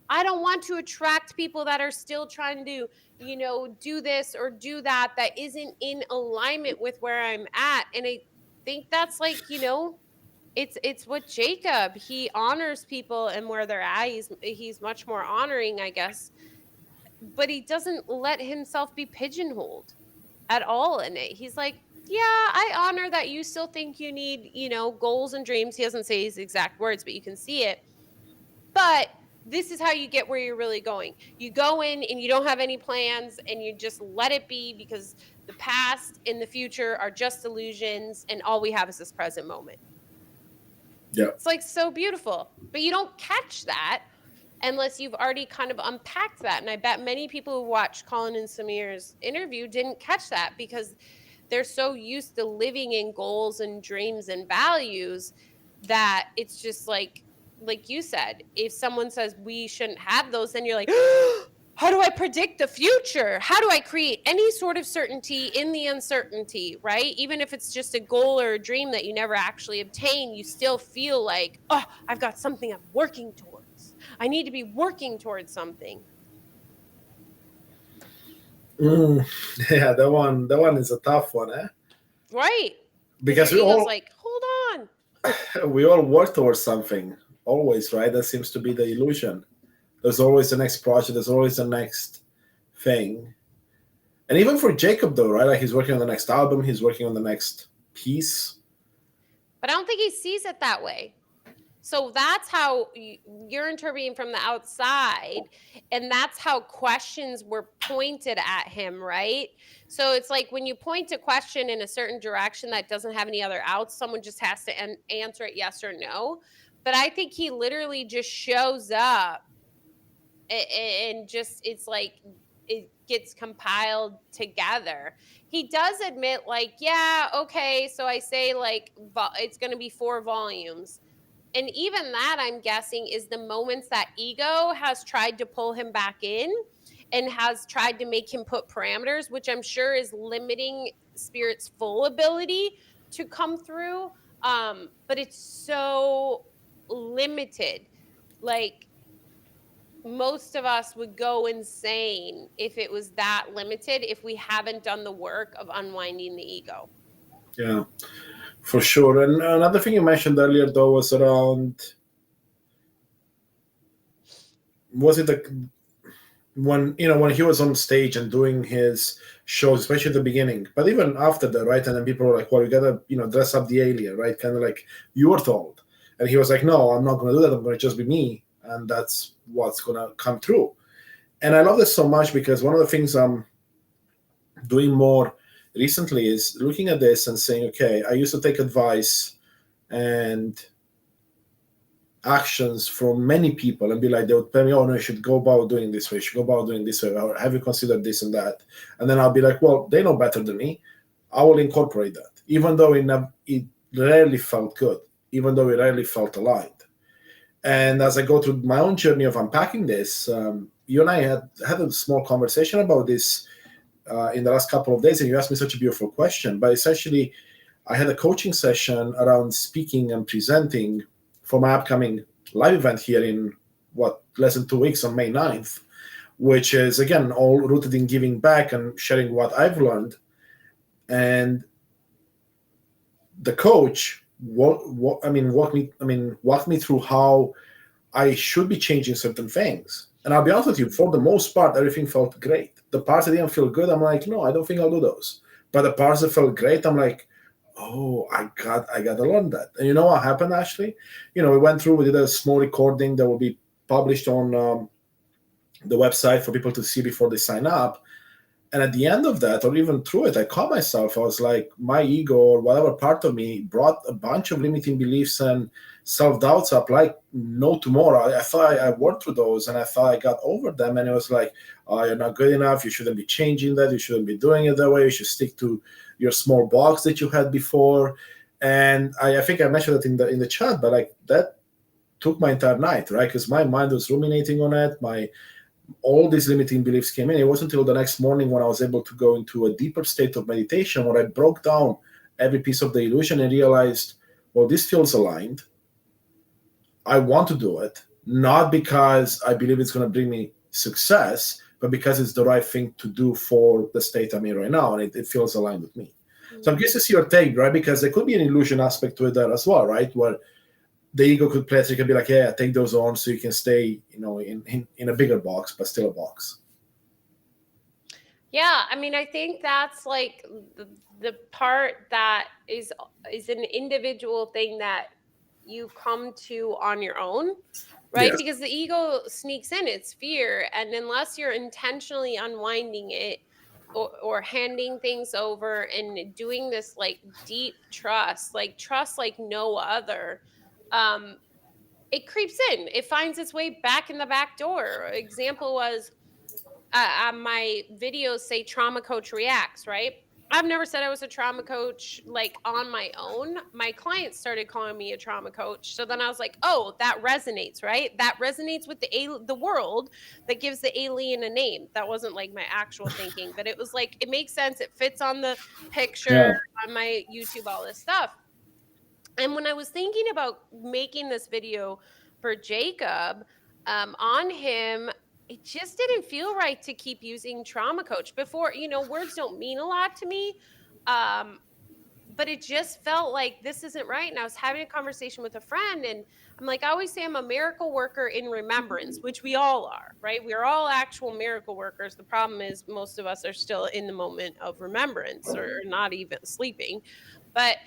I don't want to attract people that are still trying to, do this or do that isn't in alignment with where I'm at. And I think that's like, it's what Jacob, he honors people and where they're at. He's much more honoring, I guess, but he doesn't let himself be pigeonholed at all in it. He's like, yeah, I honor that you still think you need, goals and dreams. He doesn't say his exact words, but you can see it. But this is how you get where you're really going. You go in and you don't have any plans and you just let it be, because the past and the future are just illusions and all we have is this present moment. Yeah. It's like so beautiful, but you don't catch that unless you've already kind of unpacked that. And I bet many people who watched Colin and Samir's interview didn't catch that because they're so used to living in goals and dreams and values that it's just like you said, if someone says we shouldn't have those, then you're like, how do I predict the future? How do I create any sort of certainty in the uncertainty, right? Even if it's just a goal or a dream that you never actually obtain, you still feel like, oh, I've got something I'm working towards. I need to be working towards something. Yeah, that one is a tough one, eh? Right. Because Because your ego's like, hold on. we all work towards something always, right? That seems to be the illusion. There's always the next project. There's always the next thing. And even for Jacob, though, right? Like he's working on the next album. He's working on the next piece. But I don't think he sees it that way. So that's how you're interpreting from the outside, and that's how questions were pointed at him, right? So it's like when you point a question in a certain direction that doesn't have any other outs, someone just has to answer it yes or no. But I think he literally just shows up and just, it's like it gets compiled together. He does admit, like, yeah, okay, so I say like it's going to be 4 volumes. And even that, I'm guessing, is the moments that ego has tried to pull him back in and has tried to make him put parameters, which I'm sure is limiting Spirit's full ability to come through. But it's so limited. Like, most of us would go insane if it was that limited, if we haven't done the work of unwinding the ego. Yeah, for sure. And another thing you mentioned earlier, though, was around, was it the when when he was on stage and doing his shows, especially at the beginning, but even after that, right? And then people were like, "Well, you gotta dress up the alien, right?" Kind of like you were told, and he was like, "No, I'm not gonna do that. I'm gonna just be me, and that's what's gonna come through." And I love this so much because one of the things I'm doing more recently is looking at this and saying, okay, I used to take advice and actions from many people and be like, they would tell me, oh no, you should go about doing this way, you should go about doing this way, or have you considered this and that? And then I'll be like, well, they know better than me. I will incorporate that, even though it rarely felt good, even though it rarely felt aligned. And as I go through my own journey of unpacking this, you and I had a small conversation about this in the last couple of days, and you asked me such a beautiful question. But essentially, I had a coaching session around speaking and presenting for my upcoming live event here in less than 2 weeks on May 9th, which is again all rooted in giving back and sharing what I've learned. And the coach walked me through how I should be changing certain things. And I'll be honest with you, for the most part, everything felt great. The parts that didn't feel good, I'm like, no, I don't think I'll do those. But the parts that felt great, I'm like, oh, I gotta learn that. And you know what happened, Ashley? We did a small recording that will be published on the website for people to see before they sign up. And at the end of that, or even through it, I caught myself. I was like, my ego or whatever part of me brought a bunch of limiting beliefs and self-doubts up like no tomorrow. I thought I worked through those and I thought I got over them. And it was like, oh, you're not good enough. You shouldn't be changing that. You shouldn't be doing it that way. You should stick to your small box that you had before. And I think I mentioned that in the chat, but like that took my entire night, right? Because my mind was ruminating on it. All these limiting beliefs came in. It wasn't until the next morning when I was able to go into a deeper state of meditation where I broke down every piece of the illusion and realized, well, this feels aligned. I want to do it, not because I believe it's going to bring me success, but because it's the right thing to do for the state I'm in right now, and it feels aligned with me. Mm-hmm. So I'm curious to see your take, right? Because there could be an illusion aspect to it there as well, right? Where the ego could play, so you can be like, yeah, take those on so you can stay, in a bigger box, but still a box. Yeah, I mean, I think that's like the part that is an individual thing that you come to on your own, right? Yes. Because the ego sneaks in, it's fear. And unless you're intentionally unwinding it or handing things over and doing this like deep trust like no other, it creeps in. It finds its way back in the back door. Example was my videos say trauma coach reacts, right? I've never said I was a trauma coach like on my own. My clients started calling me a trauma coach. So then I was like, oh, that resonates, right? That resonates with the world that gives the alien a name. That wasn't like my actual thinking, but it was like, it makes sense. It fits on the picture, Yeah. on my YouTube, all this stuff. And when I was thinking about making this video for Jacob, on him, it just didn't feel right to keep using trauma coach. Before, words don't mean a lot to me. Um, but it just felt like this isn't right. And I was having a conversation with a friend, and I'm like, I always say I'm a miracle worker in remembrance, which we all are, right? We're all actual miracle workers. The problem is most of us are still in the moment of remembrance or not even sleeping. But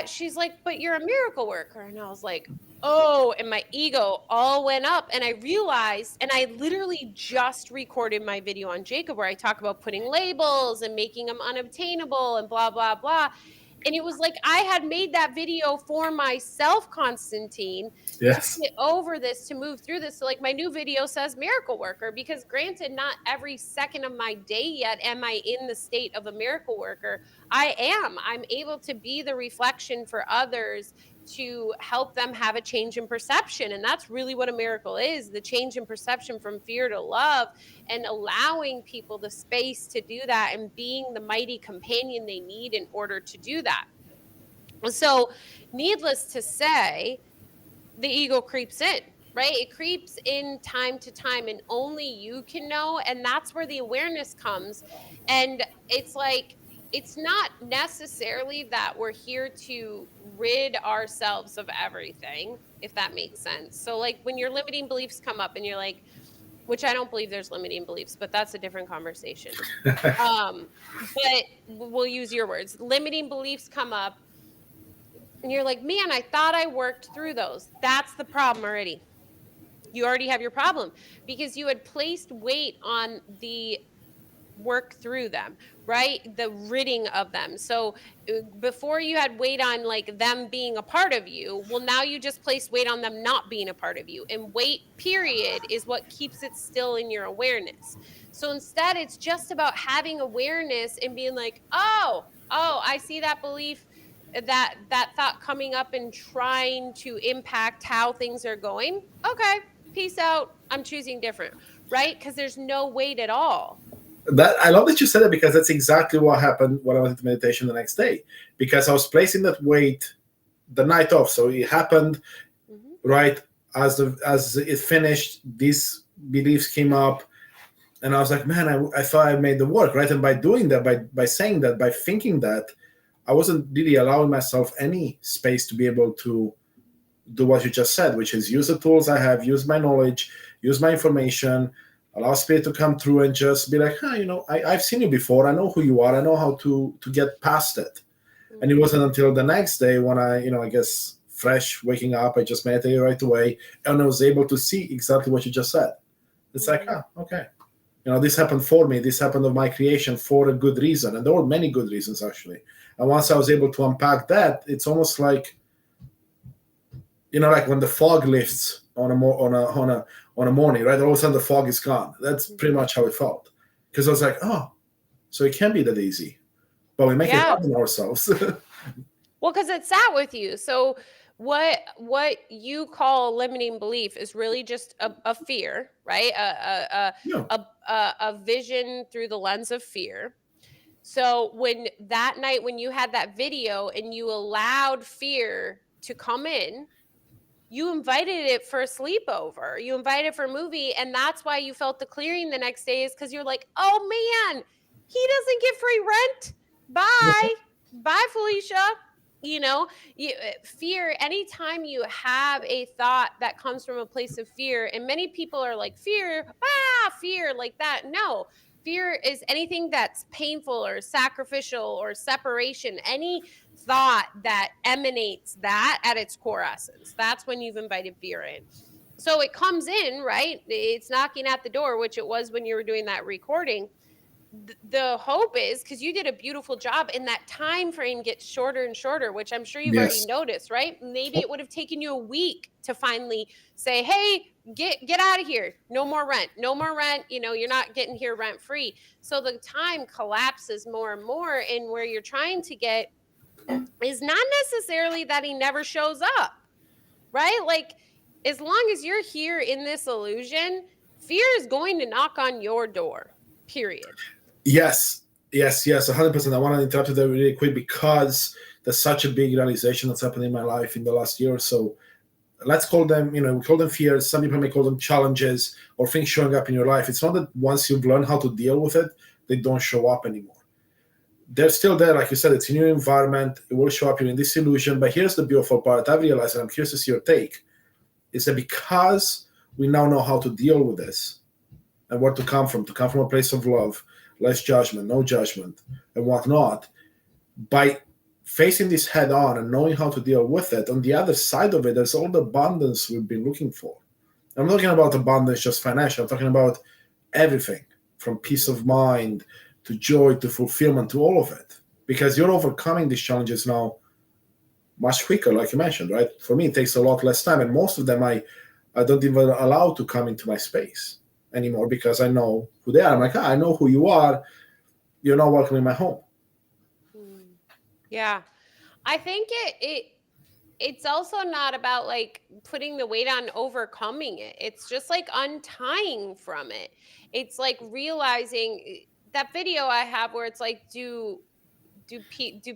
she's like, but you're a miracle worker. And I was like, oh, and my ego all went up. And I realized, and I literally just recorded my video on Jacob where I talk about putting labels and making them unobtainable and blah, blah, blah. And it was like I had made that video for myself, Constantine, to Yes. get over this, to move through this. So like my new video says miracle worker, because granted, not every second of my day yet am I in the state of a miracle worker. I'm able to be the reflection for others to help them have a change in perception. And that's really what a miracle is, the change in perception from fear to love, and allowing people the space to do that and being the mighty companion they need in order to do that. So, needless to say, the ego creeps in, right? It creeps in time to time, and only you can know. And that's where the awareness comes. And it's like, it's not necessarily that we're here to rid ourselves of everything, if that makes sense. So, like, when your limiting beliefs come up and you're like, which I don't believe there's limiting beliefs, but that's a different conversation. But we'll use your words. Limiting beliefs come up, and you're like, man, I thought I worked through those. That's the problem already. You already have your problem because you had placed weight on the work through them, right? The ridding of them. So before you had weight on like them being a part of you, well, now you just place weight on them not being a part of you. And weight, period, is what keeps it still in your awareness. So instead, it's just about having awareness and being like, oh, I see that belief, that thought coming up and trying to impact how things are going. Okay, peace out. I'm choosing different, right? Because there's no weight at all. That I love that you said it, because that's exactly what happened when I went into meditation the next day. Because I was placing that weight the night off, so it happened right as it finished. These beliefs came up, and I was like, man, I thought I made the work, right? And by doing that, by saying that, by thinking that, I wasn't really allowing myself any space to be able to do what you just said, which is use the tools I have, use my knowledge, use my information, allow spirit to come through and just be like, I've seen you before. I know who you are. I know how to get past it. And it wasn't until the next day when I guess fresh waking up, I just meditated right away, and I was able to see exactly what you just said. It's like, okay. This happened for me. This happened of my creation for a good reason. And there were many good reasons, actually. And once I was able to unpack that, it's almost like, like when the fog lifts on a morning, right? All of a sudden the fog is gone. That's pretty much how it felt. Because I was like, oh, so it can be that easy. But we make it hard on ourselves. Well, because it sat with you. So what you call limiting belief is really just a fear, right? A vision through the lens of fear. So when that night, when you had that video and you allowed fear to come in, you invited it for a sleepover. You invited it for a movie. And that's why you felt the clearing the next day, is because you're like, oh man, he doesn't get free rent. Bye. Bye, Felicia. Fear, anytime you have a thought that comes from a place of fear, and many people are like, fear, like that. No, fear is anything that's painful or sacrificial or separation, any thought that emanates that at its core essence. That's when you've invited fear in. So it comes in, right? It's knocking at the door, which it was when you were doing that recording. the hope is, because you did a beautiful job, and that time frame gets shorter and shorter, which I'm sure you've already Yes. noticed, right? Maybe it would have taken you a week to finally say, hey, get out of here, no more rent, no more rent, you're not getting here rent free. So the time collapses more and more, and where you're trying to get is not necessarily that he never shows up, right? Like, as long as you're here in this illusion, fear is going to knock on your door, period. Yes, yes, yes, 100%. I want to interrupt you there really quick because there's such a big realization that's happened in my life in the last year or so. Let's call them, we call them fears. Some people may call them challenges or things showing up in your life. It's not that once you've learned how to deal with it, they don't show up anymore. They're still there, like you said. It's in your environment. It will show up. You're in this illusion. But here's the beautiful part. I've realized, and I'm curious to see your take, is that because we now know how to deal with this and where to come from a place of love, less judgment, no judgment, and whatnot, by facing this head on and knowing how to deal with it, on the other side of it, there's all the abundance we've been looking for. I'm not talking about abundance just financial. I'm talking about everything from peace of mind to joy to fulfillment to all of it. Because you're overcoming these challenges now much quicker, like you mentioned, right? For me, it takes a lot less time. And most of them I don't even allow to come into my space anymore because I know who they are. I'm like, I know who you are. You're not welcome in my home. Yeah. I think it's also not about like putting the weight on overcoming it. It's just like untying from it. It's like realizing that video I have where it's like, do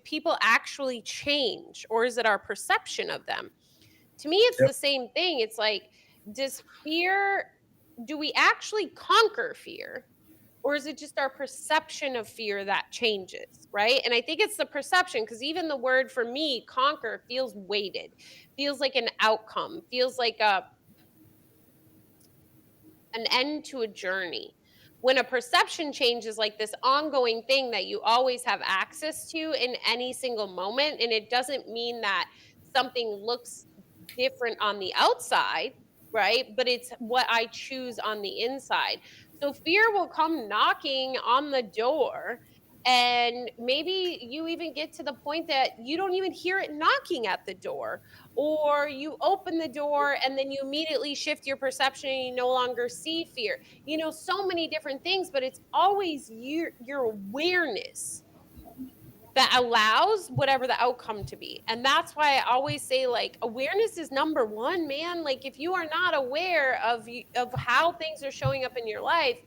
people actually change, or is it our perception of them? To me, it's Yep. the same thing. It's like, do we actually conquer fear? Or is it just our perception of fear that changes, right? And I think it's the perception, because even the word for me, conquer, feels weighted, feels like an outcome, feels like an end to a journey. When a perception change is like this ongoing thing that you always have access to in any single moment, and it doesn't mean that something looks different on the outside, right? But it's what I choose on the inside. So fear will come knocking on the door, and maybe you even get to the point that you don't even hear it knocking at the door, or you open the door and then you immediately shift your perception and you no longer see fear. So many different things, but it's always your awareness that allows whatever the outcome to be. And that's why I always say, like, awareness is number one, man. Like, if you are not aware of how things are showing up in your life,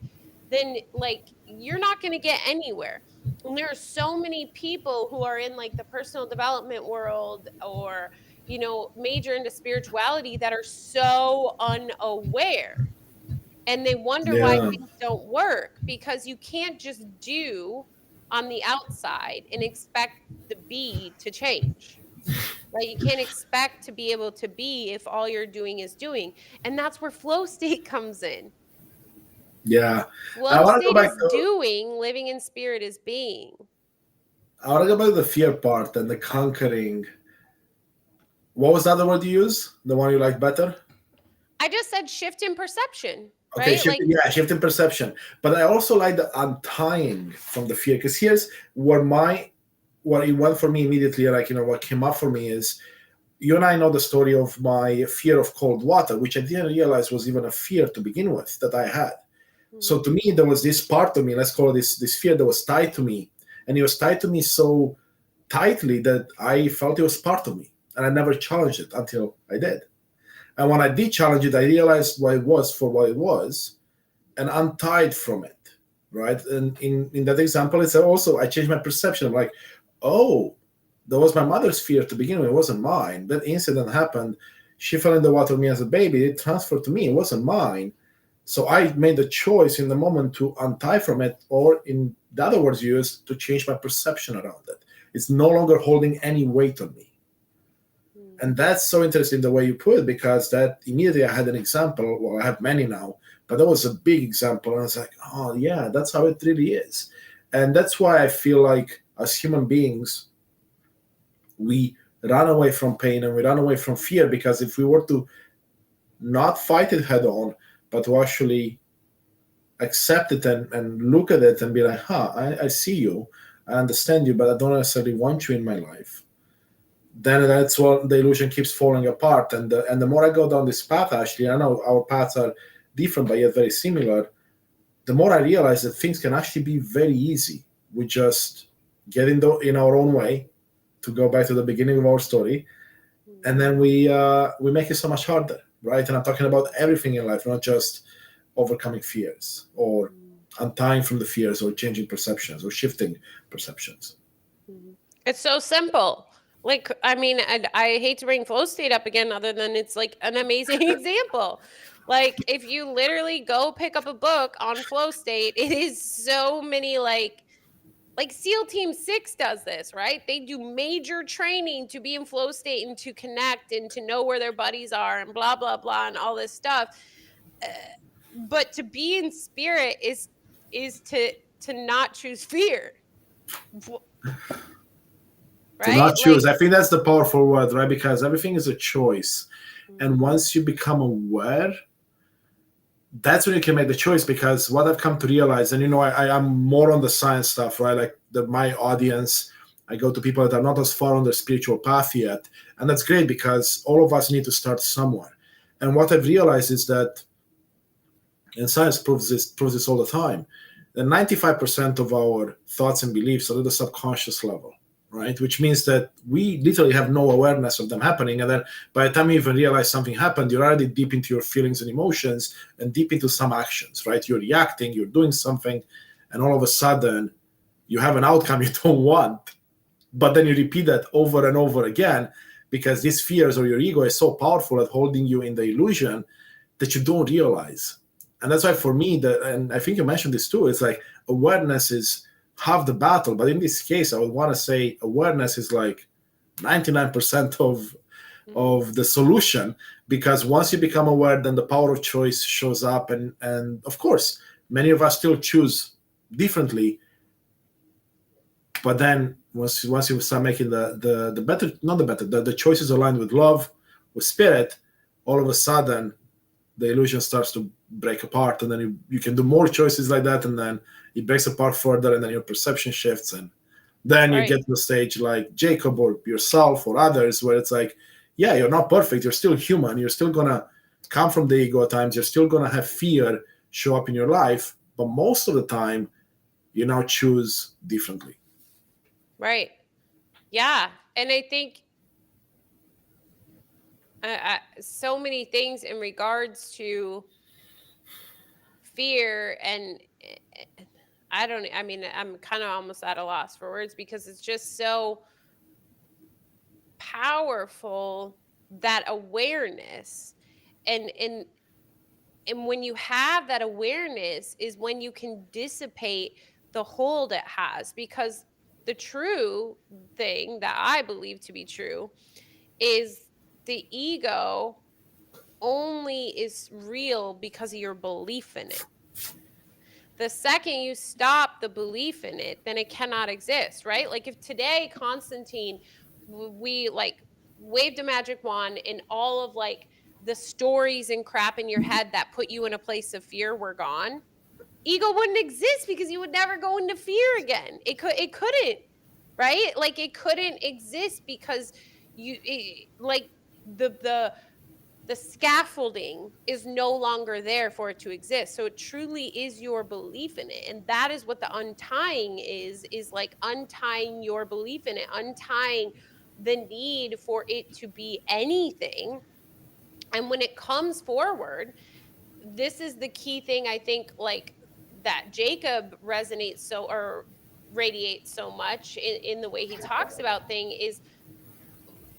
then like you're not going to get anywhere. And there are so many people who are in like the personal development world, or major into spirituality, that are so unaware, and they wonder why Yeah. things don't work, because you can't just do on the outside and expect the be to change. Right? You can't expect to be able to be if all you're doing is doing. And that's where flow state comes in. Yeah. I Flow want to go state back is to doing, living in spirit is being. I want to go back to the fear part and the conquering. What was the other word you used? The one you like better? I just said shift in perception, Okay, right? Like, shift in perception. But I also like the untying from the fear, because here's what it went for me immediately. Like, what came up for me is, you and I know the story of my fear of cold water, which I didn't realize was even a fear to begin with that I had. So to me, there was this part of me, let's call it this fear, that was tied to me, and it was tied to me so tightly that I felt it was part of me, and I never challenged it until I did. And when I did challenge it, I realized what it was for what it was, and untied from it, right? And in that example, it's also, I changed my perception. I'm like, oh, that was my mother's fear to begin with. It wasn't mine. That incident happened. She fell in the water with me as a baby. It transferred to me. It wasn't mine. So I made the choice in the moment to untie from it, or in the other words used, to change my perception around it. It's no longer holding any weight on me. And that's so interesting the way you put it, because that immediately I had an example. Well, I have many now, but that was a big example. And I was like, oh, yeah, that's how it really is. And that's why I feel like as human beings, we run away from pain and we run away from fear, because if we were to not fight it head on, but to actually accept it and look at it and be like, I see you, I understand you, but I don't necessarily want you in my life, then that's what the illusion keeps falling apart. And the more I go down this path, actually, I know our paths are different but yet very similar. The more I realize that things can actually be very easy. We just get in our own way, to go back to the beginning of our story, and then we make it so much harder, right? And I'm talking about everything in life, not just overcoming fears or untying from the fears or changing perceptions or shifting perceptions. It's so simple. Like, I mean, and I hate to bring flow state up again, other than it's like an amazing example. Like, if you literally go pick up a book on flow state, it is so many like SEAL Team 6 does this, right? They do major training to be in flow state and to connect and to know where their buddies are and blah blah blah and all this stuff. Uh, but to be in spirit is to not choose fear. To Right? not choose, I think that's the powerful word, right? Because everything is a choice. And Mhm. once you become aware, that's when you can make the choice. Because what I've come to realize, and I'm more on the science stuff, right? Like my audience, I go to people that are not as far on their spiritual path yet, and that's great because all of us need to start somewhere. And what I've realized is that, and science proves this all the time, that 95% of our thoughts and beliefs are at the subconscious level, right? Which means that we literally have no awareness of them happening. And then by the time you even realize something happened, you're already deep into your feelings and emotions and deep into some actions, right? You're reacting, you're doing something, and all of a sudden you have an outcome you don't want. But then you repeat that over and over again because these fears or your ego is so powerful at holding you in the illusion that you don't realize. And that's why for me, and I think you mentioned this too, it's like awareness is half the battle. But in this case, I would want to say awareness is like 99% of the solution, because once you become aware, then the power of choice shows up. And of course, many of us still choose differently. But then once you start making the better, not the better, the choices aligned with love, with spirit, all of a sudden the illusion starts to break apart, and then you can do more choices like that, and then it breaks apart further, and then your perception shifts, and then you Right. get to a stage like Jacob or yourself or others where it's like, yeah, you're not perfect, you're still human, you're still gonna come from the ego at times, you're still gonna have fear show up in your life, but most of the time you now choose differently. Right. Yeah. And I think so many things in regards to fear and I mean, I'm kind of almost at a loss for words because it's just so powerful, that awareness. And and and when you have that awareness is when you can dissipate the hold it has, because the true thing that I believe to be true is the ego only is real because of your belief in it. The second you stop the belief in it, then it cannot exist, right? Like if today Constantine, we like waved a magic wand and all of like the stories and crap in your head that put you in a place of fear were gone, ego wouldn't exist because you would never go into fear again. It couldn't, right? Like it couldn't exist because like the scaffolding is no longer there for it to exist. So it truly is your belief in it. And that is what the untying is like untying your belief in it, untying the need for it to be anything. And when it comes forward, this is the key thing I think, like that Jacob resonates so or radiates so much in the way he talks about thing is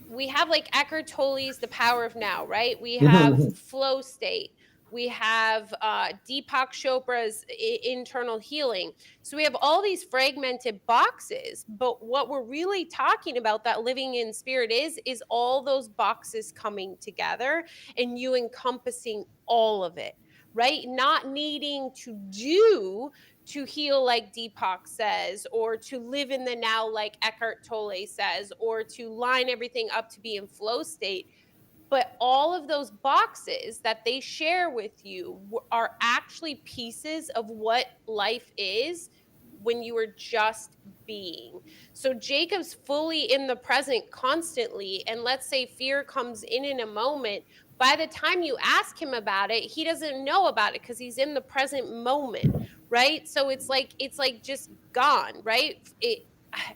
we have like Eckhart Tolle's The Power of Now, right? We have flow state. We have Deepak Chopra's internal healing. So we have all these fragmented boxes, but what we're really talking about that living in spirit is all those boxes coming together and you encompassing all of it, right? Not needing to do to heal like Deepak says, or to live in the now like Eckhart Tolle says, or to line everything up to be in flow state. But all of those boxes that they share with you are actually pieces of what life is when you are just being. So Jacob's fully in the present constantly. And let's say fear comes in a moment. By the time you ask him about it, he doesn't know about it because he's in the present moment, right? So it's like just gone, right?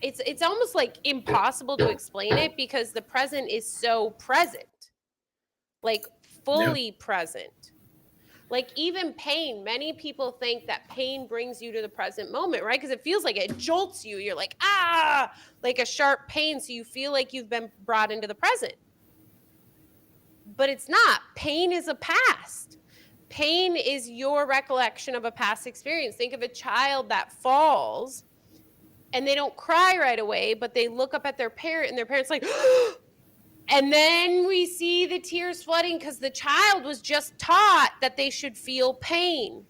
It's almost like impossible to explain it because the present is so present, like fully present. Like even pain, many people think that pain brings you to the present moment, right? Because it feels like it jolts you. You're like, like a sharp pain. So you feel like you've been brought into the present. But it's not. Pain is a past. Pain is your recollection of a past experience. Think of a child that falls and they don't cry right away, but they look up at their parent and their parent's like, and then we see the tears flooding because the child was just taught that they should feel pain.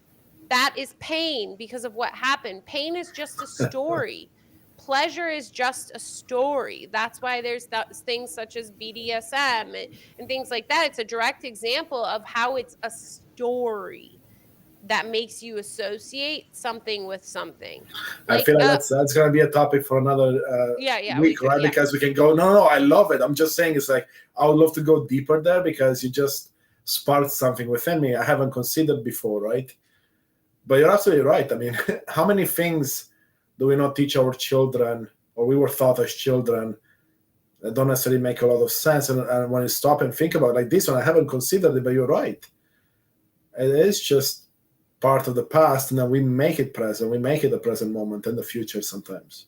That is pain because of what happened. Pain is just a story. Pleasure is just a story. That's why there's things such as BDSM and things like that. It's a direct example of how it's a story that makes you associate something with something. I feel like that's going to be a topic for another week, right? Yeah. Because we can go, no, I love it. I'm just saying, it's like, I would love to go deeper there because you just sparked something within me I haven't considered before, right? But you're absolutely right. I mean, how many things do we not teach our children, or we were taught as children, that don't necessarily make a lot of sense? And when you stop and think about it, like this one, I haven't considered it, but you're right. It is just part of the past, and then we make it present. We make it the present moment and the future sometimes.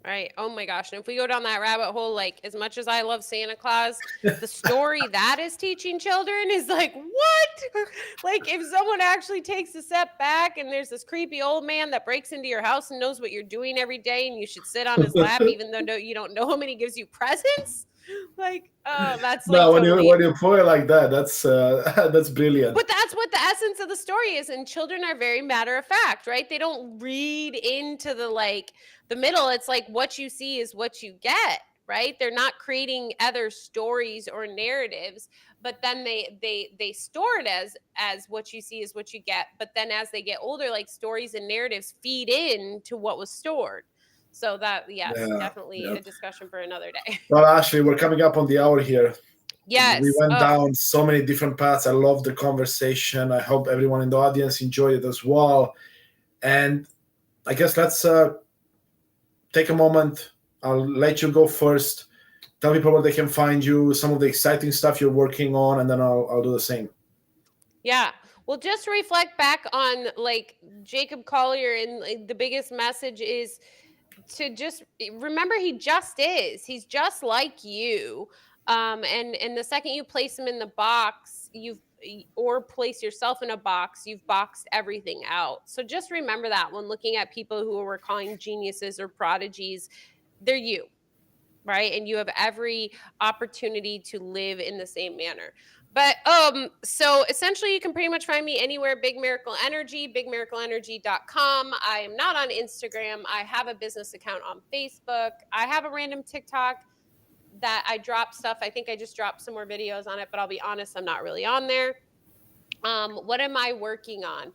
Right. Oh my gosh. And if we go down that rabbit hole, like as much as I love Santa Claus, the story that is teaching children is like, what? Like if someone actually takes a step back and there's this creepy old man that breaks into your house and knows what you're doing every day and you should sit on his lap even though you don't know him and he gives you presents. Like, oh, that's like no, totally. when you put it like that, that's brilliant. But that's what the essence of the story is, and children are very matter of fact, right? They don't read into the middle. It's like what you see is what you get, right? They're not creating other stories or narratives, but then they store it as what you see is what you get. But then as they get older, like stories and narratives feed in to what was stored. So that, definitely a discussion for another day. Well, Ashley, we're coming up on the hour here. Yes. We went down so many different paths. I love the conversation. I hope everyone in the audience enjoyed it as well. And I guess let's take a moment. I'll let you go first. Tell people where they can find you, some of the exciting stuff you're working on, and then I'll do the same. Yeah. Well, just reflect back on like Jacob Collier, and the biggest message is to just remember he just is. He's just like you. And the second you place him in the box, or place yourself in a box, you've boxed everything out. So just remember that when looking at people who we're calling geniuses or prodigies, they're you, right? And you have every opportunity to live in the same manner. But so essentially you can pretty much find me anywhere, Big Miracle Energy, bigmiracleenergy.com. I am not on Instagram. I have a business account on Facebook. I have a random TikTok that I drop stuff. I think I just dropped some more videos on it, but I'll be honest, I'm not really on there. What am I working on?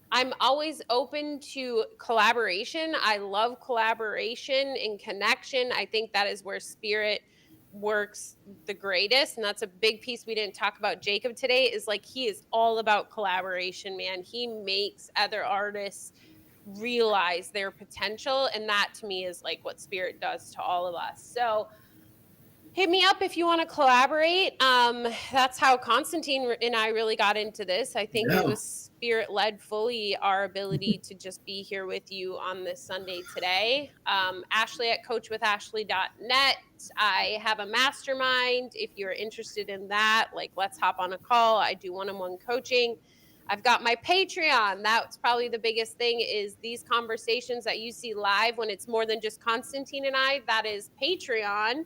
I'm always open to collaboration. I love collaboration and connection. I think that is where spirit works the greatest. And that's a big piece we didn't talk about Jacob today, is like he is all about collaboration, man. He makes other artists realize their potential. And that to me is like what spirit does to all of us. So hit me up if you want to collaborate. That's how Constantine and I really got into this. I think it was spirit-led fully, our ability to just be here with you on this Sunday today. Ashley at coachwithashley.net. I have a mastermind. If you're interested in that, like let's hop on a call. I do one-on-one coaching. I've got my Patreon. That's probably the biggest thing, is these conversations that you see live when it's more than just Constantine and I. That is Patreon.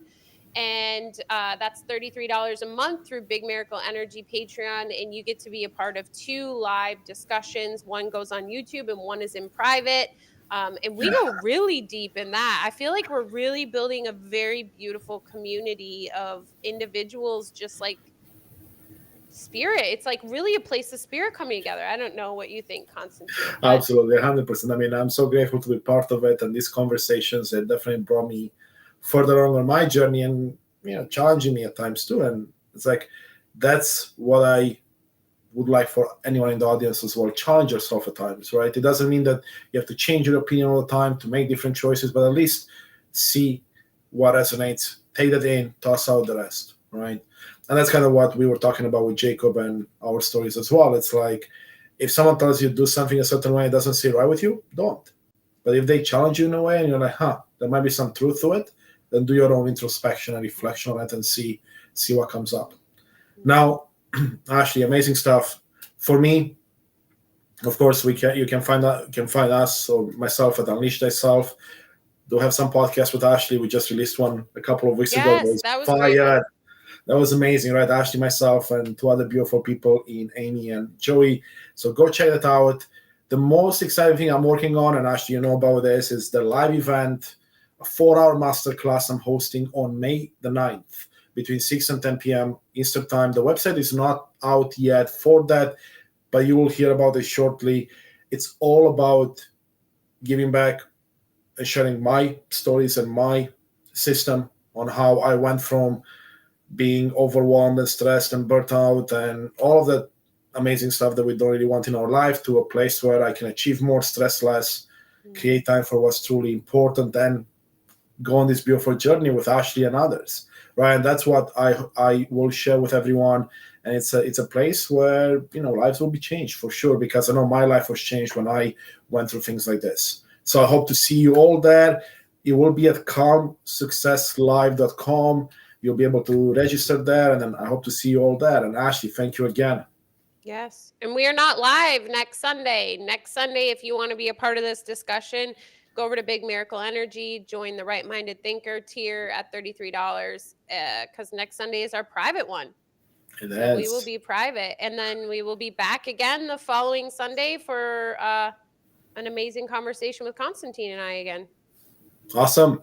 And that's $33 a month through Big Miracle Energy Patreon. And you get to be a part of 2 live discussions. One goes on YouTube and one is in private. And we go really deep in that. I feel like we're really building a very beautiful community of individuals just like spirit. It's like really a place of spirit coming together. I don't know what you think, Constantine. Absolutely, 100%. I mean, I'm so grateful to be part of it, and these conversations it definitely brought me further along on my journey, and challenging me at times too. And it's like that's what I would like for anyone in the audience as well. Challenge yourself at times, right? It doesn't mean that you have to change your opinion all the time to make different choices, but at least see what resonates, take that in, toss out the rest, right? And that's kind of what we were talking about with Jacob and our stories as well. It's like if someone tells you do something a certain way, it doesn't sit right with you, don't. But if they challenge you in a way and you're like, there might be some truth to it, then do your own introspection and reflection on it and see what comes up. Now, Ashley, amazing stuff. For me, of course, you can find us or myself at Unleash Thyself. Do have some podcasts with Ashley. We just released one a couple of weeks ago. Yes, that was great. That was amazing, right? Ashley, myself, and two other beautiful people in Amy and Joey. So go check that out. The most exciting thing I'm working on, and Ashley, you know about this, is the live event, a 4-hour masterclass I'm hosting on May the 9th between 6 and 10 p.m. Eastern Time. The website is not out yet for that, but you will hear about it shortly. It's all about giving back and sharing my stories and my system on how I went from being overwhelmed and stressed and burnt out and all of that amazing stuff that we don't really want in our life to a place where I can achieve more, stress less, create time for what's truly important, and go on this beautiful journey with Ashley and others, right? And that's what I will share with everyone. And it's a place where lives will be changed for sure, because I know my life was changed when I went through things like this. So I hope to see you all there. It will be at calmsuccesslive.com. You'll be able to register there, and then I hope to see you all there. And Ashley, thank you again. Yes. And we are not live next Sunday. Next Sunday, if you want to be a part of this discussion, go over to Big Miracle Energy, join the Right Minded Thinker tier at $33, because next Sunday is our private one. So we will be private. And then we will be back again the following Sunday for an amazing conversation with Constantine and I again. Awesome.